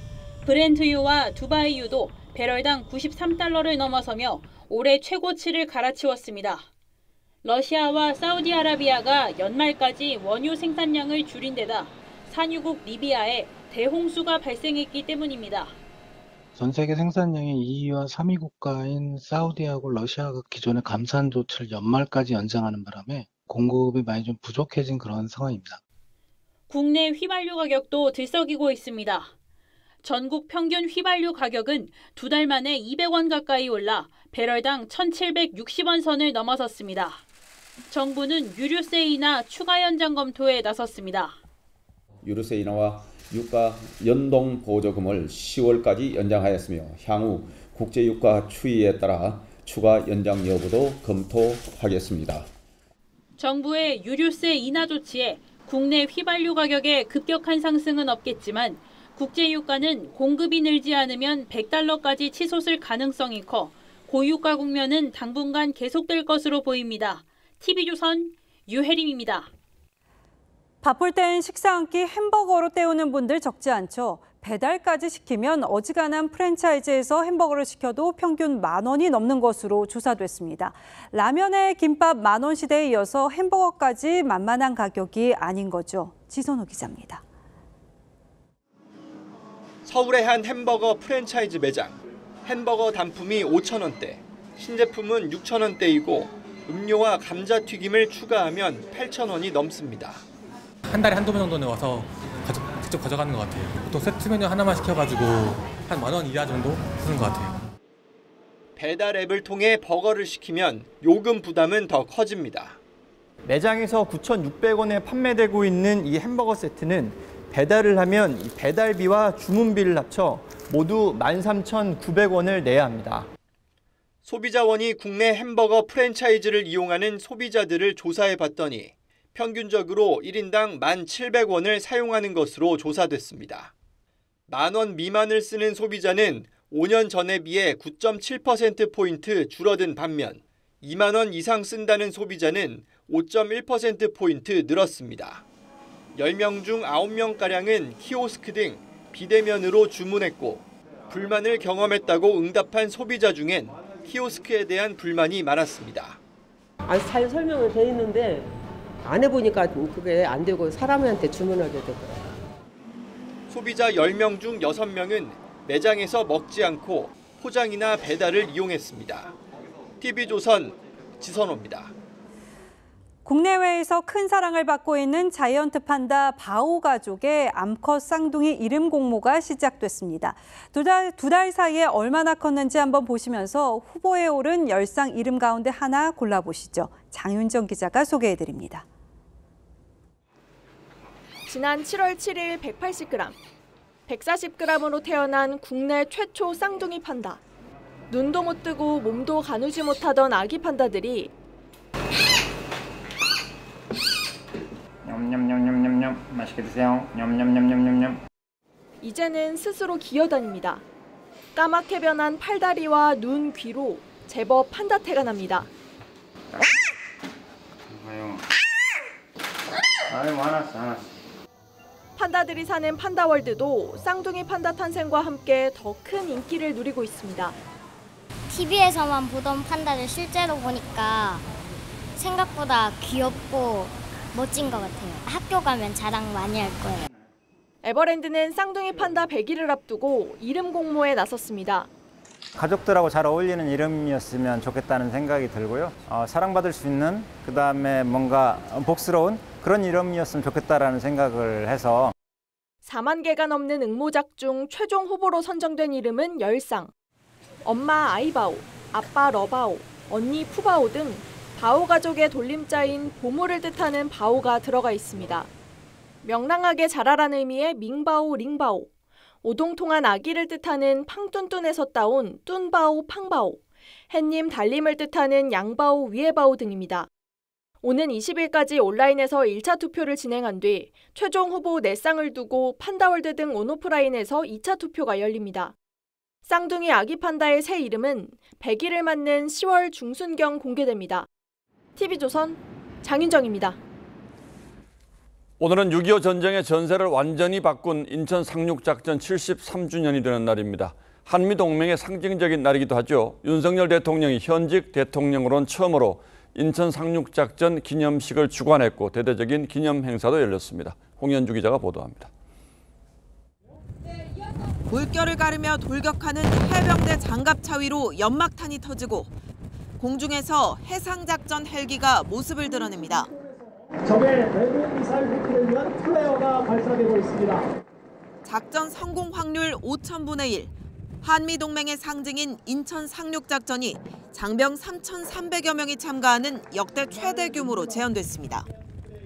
브렌트유와 두바이유도 배럴당 93달러를 넘어서며 올해 최고치를 갈아치웠습니다. 러시아와 사우디아라비아가 연말까지 원유 생산량을 줄인 데다 산유국 리비아에 대홍수가 발생했기 때문입니다. 전 세계 생산량의 2위와 3위 국가인 사우디하고 러시아가 기존의 감산 조치를 연말까지 연장하는 바람에 공급이 많이 좀 부족해진 그런 상황입니다. 국내 휘발유 가격도 들썩이고 있습니다. 전국 평균 휘발유 가격은 2달 만에 200원 가까이 올라 배럴당 1,760원 선을 넘어섰습니다. 정부는 유류세 인하 추가 연장 검토에 나섰습니다. 유류세 인하와 유가 연동 보조금을 10월까지 연장하였으며 향후 국제 유가 추이에 따라 추가 연장 여부도 검토하겠습니다. 정부의 유류세 인하 조치에 국내 휘발유 가격의 급격한 상승은 없겠지만 국제 유가는 공급이 늘지 않으면 100달러까지 치솟을 가능성이 커 고유가 국면은 당분간 계속될 것으로 보입니다. TV조선 유혜림입니다. 바쁠 땐 식사 한 끼 햄버거로 때우는 분들 적지 않죠. 배달까지 시키면 어지간한 프랜차이즈에서 햄버거를 시켜도 평균 10,000원이 넘는 것으로 조사됐습니다. 라면에 김밥 10,000원 시대에 이어서 햄버거까지 만만한 가격이 아닌 거죠. 지선호 기자입니다. 서울의 한 햄버거 프랜차이즈 매장. 햄버거 단품이 5,000원대, 신제품은 6,000원대이고 음료와 감자튀김을 추가하면 8,000원이 넘습니다. 한 달에 한두 번 정도는 와서 직접 가져가는 것 같아요. 보통 세트 메뉴 하나만 시켜가지고 한 10,000원 이하 정도 쓰는 것 같아요. 배달 앱을 통해 버거를 시키면 요금 부담은 더 커집니다. 매장에서 9,600원에 판매되고 있는 이 햄버거 세트는 배달을 하면 배달비와 주문비를 합쳐 모두 13,900원을 내야 합니다. 소비자원이 국내 햄버거 프랜차이즈를 이용하는 소비자들을 조사해 봤더니 평균적으로 1인당 1,700원을 사용하는 것으로 조사됐습니다. 10,000원 미만을 쓰는 소비자는 5년 전에 비해 9.7%포인트 줄어든 반면 20,000원 이상 쓴다는 소비자는 5.1%포인트 늘었습니다. 10명 중 9명가량은 키오스크 등 비대면으로 주문했고 불만을 경험했다고 응답한 소비자 중엔 키오스크에 대한 불만이 많았습니다. 잘 설명은 돼 있는데 안 해보니까 그게 안 되고 사람한테 주문하게 되더라고요. 소비자 10명 중 6명은 매장에서 먹지 않고 포장이나 배달을 이용했습니다. TV조선 지선호입니다. 국내외에서 큰 사랑을 받고 있는 자이언트 판다 바오 가족의 암컷 쌍둥이 이름 공모가 시작됐습니다. 두 달 사이에 얼마나 컸는지 한번 보시면서 후보에 오른 10쌍 이름 가운데 하나 골라보시죠. 장윤정 기자가 소개해드립니다. 지난 7월 7일 180g, 140g으로 태어난 국내 최초 쌍둥이 판다. 눈도 못 뜨고 몸도 가누지 못하던 아기 판다들이 냠냠냠냠냠냠 맛있게 드세요. 냠냠냠냠냠냠. 이제는 스스로 기어다닙니다. 까맣게 변한 팔다리와 눈, 귀로 제법 판다태가 납니다. 아유, 알았어. 판다들이 사는 판다월드도 쌍둥이 판다 탄생과 함께 더 큰 인기를 누리고 있습니다. TV에서만 보던 판다를 실제로 보니까 생각보다 귀엽고 멋진 것 같아요. 학교 가면 자랑 많이 할 거예요. 에버랜드는 쌍둥이 판다 100일을 앞두고 이름 공모에 나섰습니다. 가족들하고 잘 어울리는 이름이었으면 좋겠다는 생각이 들고요. 사랑받을 수 있는, 그다음에 뭔가 복스러운 그런 이름이었으면 좋겠다라는 생각을 해서 4만 개가 넘는 응모작 중 최종 후보로 선정된 이름은 10상. 엄마 아이바오, 아빠 러바오, 언니 푸바오 등 바오 가족의 돌림자인 보물을 뜻하는 바오가 들어가 있습니다. 명랑하게 자라라는 의미의 밍바오, 링바오, 오동통한 아기를 뜻하는 팡뚠뚠에서 따온 뚠바오, 팡바오, 햇님 달림을 뜻하는 양바오, 위에바오 등입니다. 오는 20일까지 온라인에서 1차 투표를 진행한 뒤 최종 후보 4쌍을 두고 판다월드 등 온오프라인에서 2차 투표가 열립니다. 쌍둥이 아기 판다의 새 이름은 100일을 맞는 10월 중순경 공개됩니다. TV조선 장윤정입니다. 오늘은 6.25 전쟁의 전세를 완전히 바꾼 인천 상륙작전 73주년이 되는 날입니다. 한미동맹의 상징적인 날이기도 하죠. 윤석열 대통령이 현직 대통령으로는 처음으로 인천 상륙작전 기념식을 주관했고 대대적인 기념 행사도 열렸습니다. 홍현주 기자가 보도합니다. 물결을 가르며 돌격하는 해병대 장갑차 위로 연막탄이 터지고 공중에서 해상작전 헬기가 모습을 드러냅니다. 적의 대공 미사일 획기를 위한 플레어가 발사되고 있습니다. 작전 성공 확률 5,000분의 1. 한미동맹의 상징인 인천 상륙작전이 장병 3,300여 명이 참가하는 역대 최대 규모로 재현됐습니다.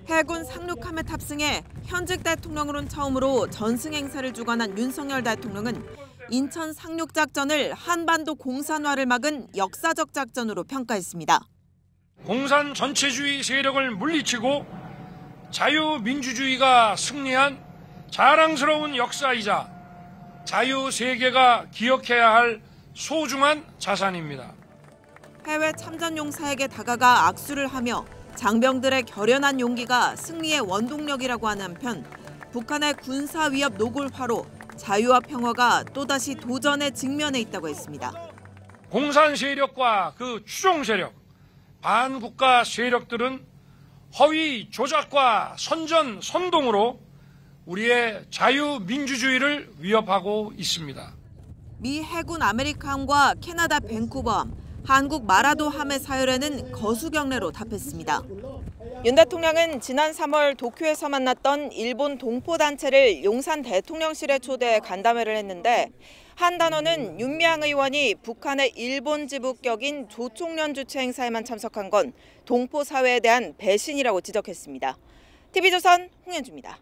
해군 상륙함에 탑승해 현직 대통령으로는 처음으로 전승 행사를 주관한 윤석열 대통령은 인천 상륙작전을 한반도 공산화를 막은 역사적 작전으로 평가했습니다. 공산 전체주의 세력을 물리치고 자유민주주의가 승리한 자랑스러운 역사이자 자유세계가 기억해야 할 소중한 자산입니다. 해외 참전 용사에게 다가가 악수를 하며 장병들의 결연한 용기가 승리의 원동력이라고 하는 한편 북한의 군사 위협 노골화로 자유와 평화가 또다시 도전에 직면해 있다고 했습니다. 공산 세력과 그 추종 세력, 반국가 세력들은 허위 조작과 선전 선동으로 우리의 자유민주주의를 위협하고 있습니다. 미 해군 아메리카함과 캐나다 밴쿠버함, 한국 마라도함의 사열에는 거수 경례로 답했습니다. 윤 대통령은 지난 3월 도쿄에서 만났던 일본 동포단체를 용산 대통령실에 초대해 간담회를 했는데 한 단원은 윤미향 의원이 북한의 일본 지부격인 조총련 주최 행사에만 참석한 건 동포 사회에 대한 배신이라고 지적했습니다. TV조선 홍현주입니다.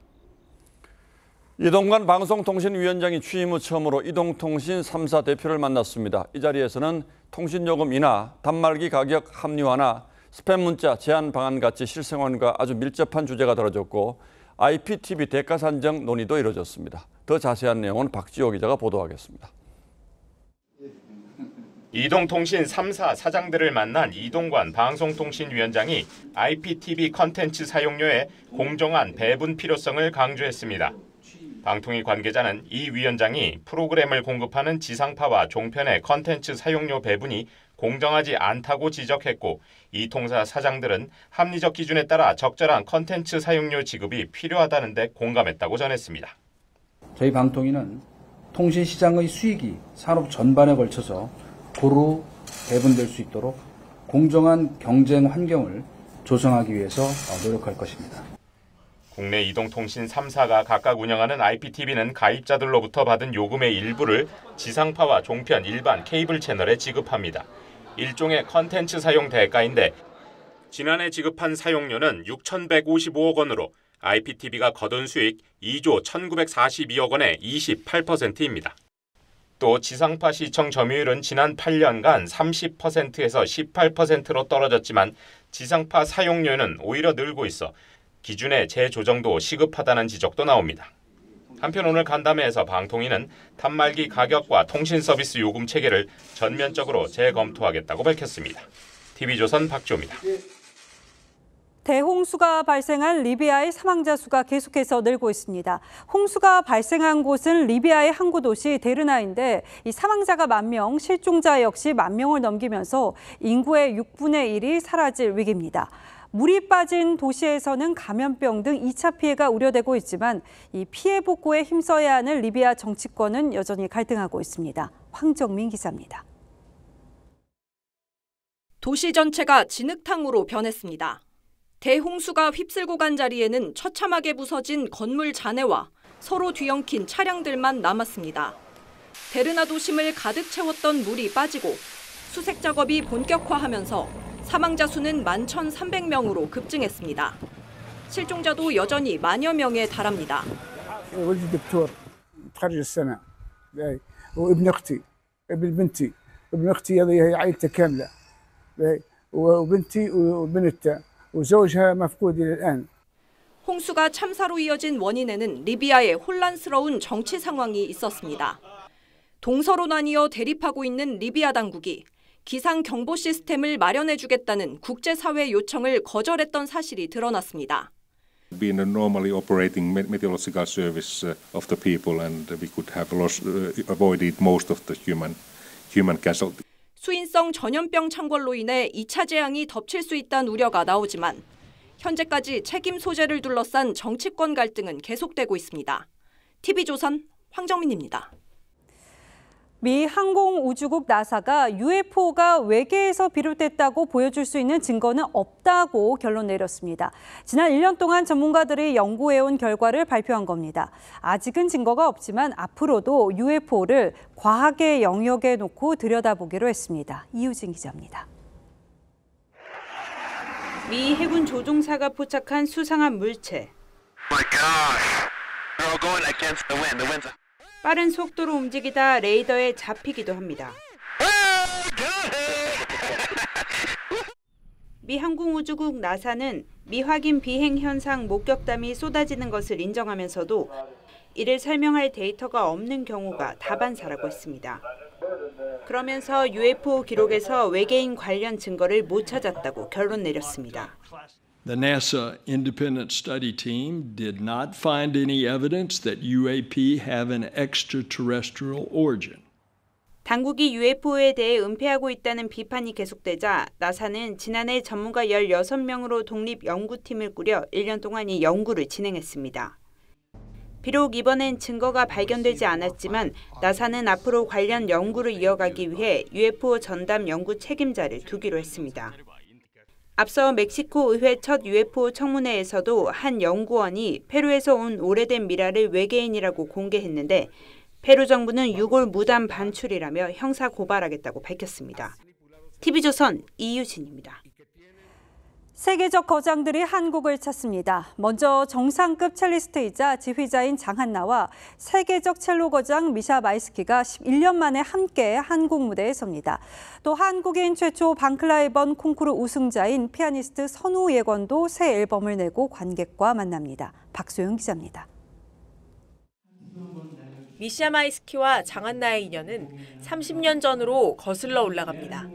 이동관 방송통신위원장이 취임 후 처음으로 이동통신 3사 대표를 만났습니다. 이 자리에서는 통신요금 인하, 단말기 가격 합리화나 스팸 문자 제한 방안 같이 실생활과 아주 밀접한 주제가 다뤄졌고 IPTV 대가 산정 논의도 이뤄졌습니다. 더 자세한 내용은 박지호 기자가 보도하겠습니다. 이동통신 3사 사장들을 만난 이동관 방송통신위원장이 IPTV 컨텐츠 사용료의 공정한 배분 필요성을 강조했습니다. 방통위 관계자는 이 위원장이 프로그램을 공급하는 지상파와 종편의 컨텐츠 사용료 배분이 공정하지 않다고 지적했고 이 통사 사장들은 합리적 기준에 따라 적절한 컨텐츠 사용료 지급이 필요하다는 데 공감했다고 전했습니다. 저희 방통위는 통신시장의 수익이 산업 전반에 걸쳐서 고루 배분될 수 있도록 공정한 경쟁 환경을 조성하기 위해서 노력할 것입니다. 국내 이동통신 3사가 각각 운영하는 IPTV는 가입자들로부터 받은 요금의 일부를 지상파와 종편, 일반 케이블 채널에 지급합니다. 일종의 컨텐츠 사용 대가인데 지난해 지급한 사용료는 6,155억 원으로 IPTV가 거둔 수익 2조 1,942억 원의 28%입니다. 또 지상파 시청 점유율은 지난 8년간 30%에서 18%로 떨어졌지만 지상파 사용료는 오히려 늘고 있어 기준의 재조정도 시급하다는 지적도 나옵니다. 한편 오늘 간담회에서 방통위는 단말기 가격과 통신 서비스 요금 체계를 전면적으로 재검토하겠다고 밝혔습니다. TV조선 박지호입니다. 대홍수가 발생한 리비아의 사망자 수가 계속해서 늘고 있습니다. 홍수가 발생한 곳은 리비아의 항구 도시 데르나인데 이 사망자가 10,000명, 실종자 역시 10,000명을 넘기면서 인구의 6분의 1이 사라질 위기입니다. 물이 빠진 도시에서는 감염병 등 2차 피해가 우려되고 있지만 이 피해 복구에 힘써야 하는 리비아 정치권은 여전히 갈등하고 있습니다. 황정민 기자입니다. 도시 전체가 진흙탕으로 변했습니다. 대홍수가 휩쓸고 간 자리에는 처참하게 부서진 건물 잔해와 서로 뒤엉킨 차량들만 남았습니다. 데르나 도심을 가득 채웠던 물이 빠지고 수색 작업이 본격화하면서 사망자 수는 11,300명으로 급증했습니다. 실종자도 여전히 10,000여 명에 달합니다. ولدي دكتور تخرج السنة وابن أختي ابن بنتي ابن أختي هذه عائلته كاملة وبنتي وبنتها وزوجها مفقود إلى الآن. 홍수가 참사로 이어진 원인에는 리비아의 혼란스러운 정치 상황이 있었습니다. 동서로 나뉘어 대립하고 있는 리비아 당국이 기상 경보 시스템을 마련해 주겠다는 국제사회 요청을 거절했던 사실이 드러났습니다. Been a normally operating meteorological service of the people, and we could have avoided most of the human casualty. 수인성 전염병 창궐로 인해 2차 재앙이 덮칠 수 있다는 우려가 나오지만 현재까지 책임 소재를 둘러싼 정치권 갈등은 계속되고 있습니다. TV조선 황정민입니다. 미 항공우주국 나사가 UFO가 외계에서 비롯됐다고 보여줄 수 있는 증거는 없다고 결론 내렸습니다. 지난 1년 동안 전문가들이 연구해온 결과를 발표한 겁니다. 아직은 증거가 없지만 앞으로도 UFO를 과학의 영역에 놓고 들여다보기로 했습니다. 이유진 기자입니다. 미 해군 조종사가 포착한 수상한 물체. 빠른 속도로 움직이다 레이더에 잡히기도 합니다. 미 항공우주국 나사는 미확인 비행 현상 목격담이 쏟아지는 것을 인정하면서도 이를 설명할 데이터가 없는 경우가 다반사라고 했습니다. 그러면서 UFO 기록에서 외계인 관련 증거를 못 찾았다고 결론 내렸습니다. The NASA independent study team did not find any evidence that UAP have an extraterrestrial origin. 당국이 UFO에 대해 은폐하고 있다는 비판이 계속되자 나사는 지난해 전문가 16명으로 독립 연구팀을 꾸려 1년 동안 이 연구를 진행했습니다. 비록 이번엔 증거가 발견되지 않았지만 나사는 앞으로 관련 연구를 이어가기 위해 UFO 전담 연구 책임자를 두기로 했습니다. 앞서 멕시코 의회 첫 UFO 청문회에서도 한 연구원이 페루에서 온 오래된 미라를 외계인이라고 공개했는데 페루 정부는 6월 무단 반출이라며 형사 고발하겠다고 밝혔습니다. TV조선 이유진입니다. 세계적 거장들이 한국을 찾습니다. 먼저 정상급 첼리스트이자 지휘자인 장한나와 세계적 첼로 거장 미샤 마이스키가 11년 만에 함께 한국 무대에 섭니다. 또 한국인 최초 방클라이번 콩쿠르 우승자인 피아니스트 선우 예건도 새 앨범을 내고 관객과 만납니다. 박소영 기자입니다. 미샤 마이스키와 장한나의 인연은 30년 전으로 거슬러 올라갑니다.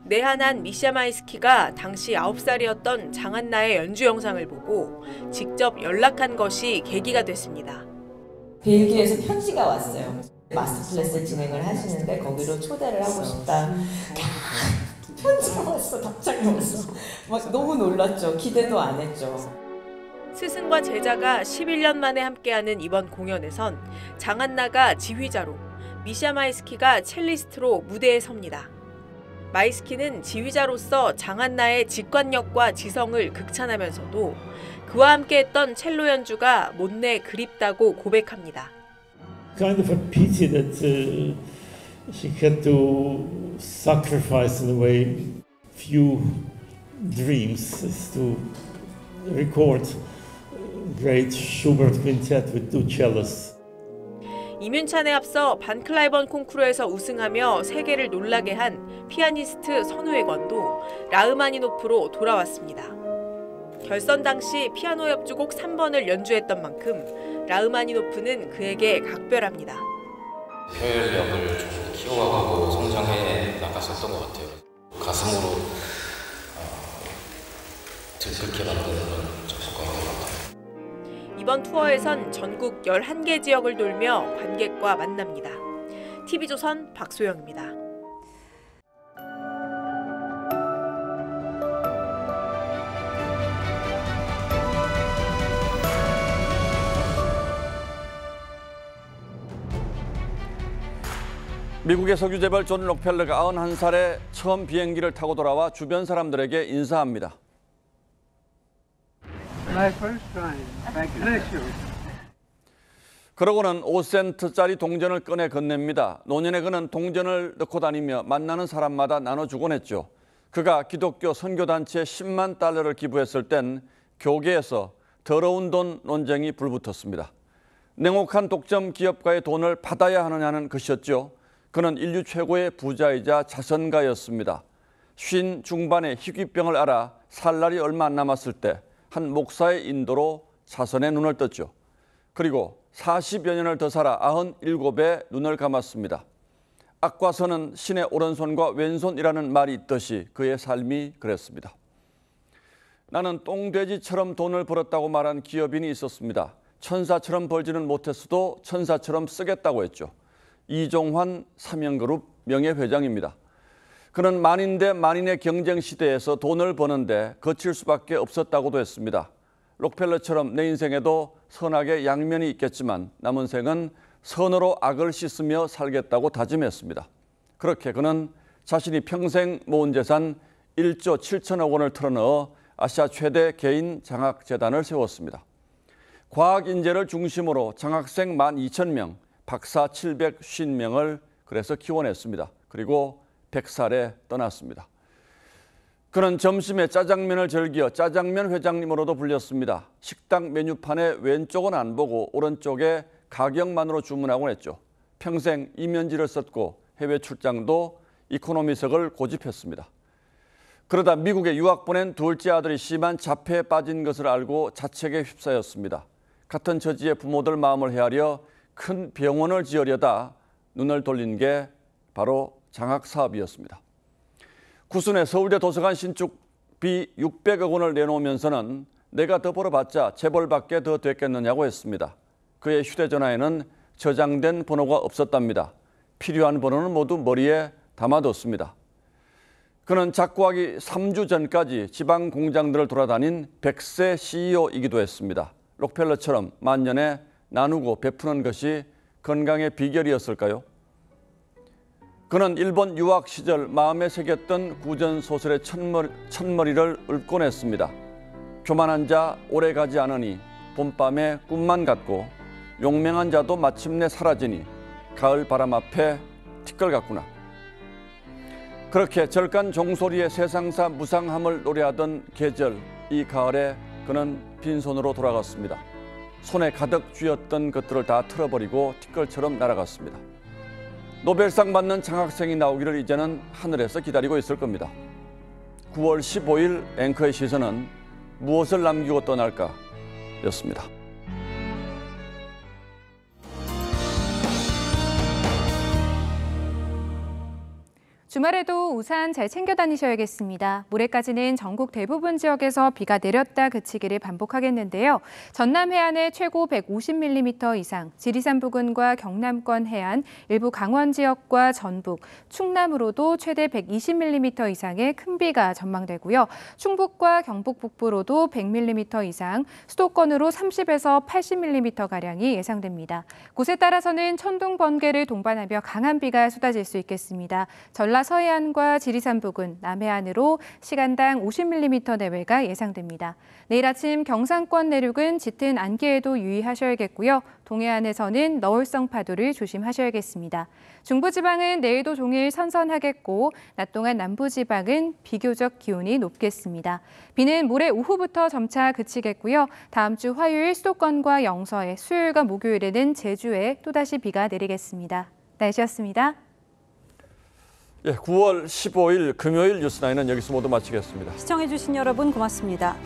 내한한 미샤 마이스키가 당시 9살이었던 장한나의 연주 영상을 보고 직접 연락한 것이 계기가 됐습니다. 벨기에에서 편지가 왔어요. 마스터 클래스 진행을 하시는데 거기로 초대를 하고 싶다. 편지가 왔어. 답장이 왔어. 막 너무 놀랐죠. 기대도 안 했죠. 스승과 제자가 11년 만에 함께하는 이번 공연에선 장한나가 지휘자로, 미샤 마이스키가 첼리스트로 무대에 섭니다. 마이스키는 지휘자로서 장한나의 직관력과 지성을 극찬하면서도 그와 함께했던 첼로 연주가 못내 그립다고 고백합니다. Kind of a pity that she had to sacrifice in a way few dreams to record great Schubert quintet with two cellos. 이민찬에 앞서 반클라이번 콩쿠르에서 우승하며 세계를 놀라게 한 피아니스트 선우의 건도 라흐마니노프로 돌아왔습니다. 결선 당시 피아노 협주곡 3번을 연주했던 만큼 라흐마니노프는 그에게 각별합니다. 표현력을 좀 키워가고 성장해 나갔었던 것 같아요. 가슴으로 들끓게 만드는 접속과 것 같아요. 이번 투어에선 전국 11개 지역을 돌며 관객과 만납니다. TV조선 박소영입니다. 미국의 석유 재벌 존 록펠러가 91살에 처음 비행기를 타고 돌아와 주변 사람들에게 인사합니다. My first time. Thank you. 그러고는 5센트짜리 동전을 꺼내 건넵니다. 노년에 그는 동전을 넣고 다니며 만나는 사람마다 나눠주곤 했죠. 그가 기독교 선교단체에 10만 달러를 기부했을 땐 교계에서 더러운 돈 논쟁이 불붙었습니다. 냉혹한 독점 기업가의 돈을 받아야 하느냐는 것이었죠. 그는 인류 최고의 부자이자 자선가였습니다. 50 중반의 희귀병을 앓아 살 날이 얼마 안 남았을 때 한 목사의 인도로 자선에 눈을 떴죠. 그리고 40여 년을 더 살아 97에 눈을 감았습니다. 악과 선은 신의 오른손과 왼손이라는 말이 있듯이 그의 삶이 그랬습니다. 나는 똥돼지처럼 돈을 벌었다고 말한 기업인이 있었습니다. 천사처럼 벌지는 못했어도 천사처럼 쓰겠다고 했죠. 이종환 삼영그룹 명예회장입니다. 그는 만인 대 만인의 경쟁 시대에서 돈을 버는데 거칠 수밖에 없었다고도 했습니다. 록펠러처럼 내 인생에도 선악의 양면이 있겠지만 남은 생은 선으로 악을 씻으며 살겠다고 다짐했습니다. 그렇게 그는 자신이 평생 모은 재산 1조 7천억 원을 털어넣어 아시아 최대 개인 장학재단을 세웠습니다. 과학 인재를 중심으로 장학생 12,000명, 박사 750명을 그래서 키워냈습니다. 그리고 100살에 떠났습니다. 그는 점심에 짜장면을 즐겨 짜장면 회장님으로도 불렸습니다. 식당 메뉴판에 왼쪽은 안 보고 오른쪽에 가격만으로 주문하곤 했죠. 평생 이면지를 썼고 해외 출장도 이코노미석을 고집했습니다. 그러다 미국에 유학 보낸 둘째 아들이 심한 자폐에 빠진 것을 알고 자책에 휩싸였습니다. 같은 처지의 부모들 마음을 헤아려 큰 병원을 지으려다 눈을 돌린 게 바로 장학 사업이었습니다. 구순에 서울대 도서관 신축비 600억 원을 내놓으면서는 내가 더 벌어봤자 재벌밖에 더 됐겠느냐고 했습니다. 그의 휴대전화에는 저장된 번호가 없었답니다. 필요한 번호는 모두 머리에 담아뒀습니다. 그는 작고하기 3주 전까지 지방 공장들을 돌아다닌 100세 CEO이기도 했습니다. 록펠러처럼 만년에 나누고 베푸는 것이 건강의 비결이었을까요? 그는 일본 유학 시절 마음에 새겼던 구전소설의 첫머리를 읊곤 했습니다. 교만한 자 오래 가지 않으니 봄밤에 꿈만 같고 용맹한 자도 마침내 사라지니 가을 바람 앞에 티끌 같구나. 그렇게 절간 종소리의 세상사 무상함을 노래하던 계절 이 가을에 그는 빈손으로 돌아갔습니다. 손에 가득 쥐었던 것들을 다 틀어버리고 티끌처럼 날아갔습니다. 노벨상 받는 장학생이 나오기를 이제는 하늘에서 기다리고 있을 겁니다. 9월 15일 앵커의 시선은 무엇을 남기고 떠날까 였습니다. 주말에도 우산 잘 챙겨 다니셔야겠습니다. 모레까지는 전국 대부분 지역에서 비가 내렸다 그치기를 반복하겠는데요. 전남 해안에 최고 150mm 이상, 지리산 부근과 경남권 해안, 일부 강원 지역과 전북, 충남으로도 최대 120mm 이상의 큰 비가 전망되고요. 충북과 경북 북부로도 100mm 이상, 수도권으로 30에서 80mm가량이 예상됩니다. 곳에 따라서는 천둥, 번개를 동반하며 강한 비가 쏟아질 수 있겠습니다. 전라 서해안과 지리산 부근, 남해안으로 시간당 50mm 내외가 예상됩니다. 내일 아침 경상권 내륙은 짙은 안개에도 유의하셔야겠고요. 동해안에서는 너울성 파도를 조심하셔야겠습니다. 중부지방은 내일도 종일 선선하겠고 낮 동안 남부지방은 비교적 기온이 높겠습니다. 비는 모레 오후부터 점차 그치겠고요. 다음 주 화요일 수도권과 영서에, 수요일과 목요일에는 제주에 또다시 비가 내리겠습니다. 날씨였습니다. 9월 15일 금요일 뉴스나인은 여기서 모두 마치겠습니다. 시청해주신 여러분 고맙습니다.